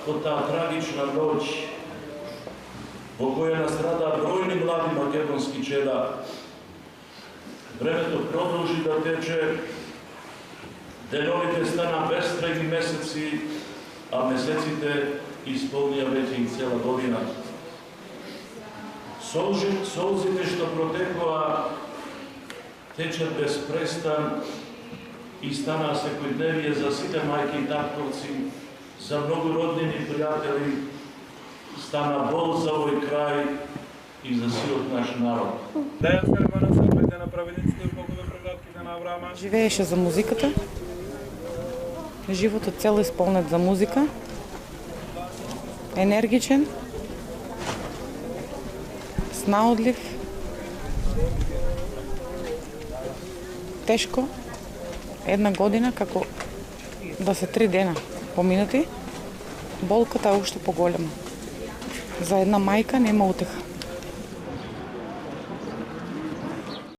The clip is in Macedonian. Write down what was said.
од таа трагична ноќ во која настрадаа бројни млади македонски чеда. Времето продолжи да тече, деновите стана безтреги месеци, а месеците исполнија веќе и цела година. Солзите што протекоа течат без престан и станаа секојдневие за сите мајки и татковци, за многу роднини и пријатели, стана бол за овој крај и за сиот наш народ. Живееше за музиката. Животот цел исполнет за музика. Енергичен. Снаодлив. Тешко. Една година како да се 3 дена поминати. Болката е уште поголема. За една мајка нема утеха.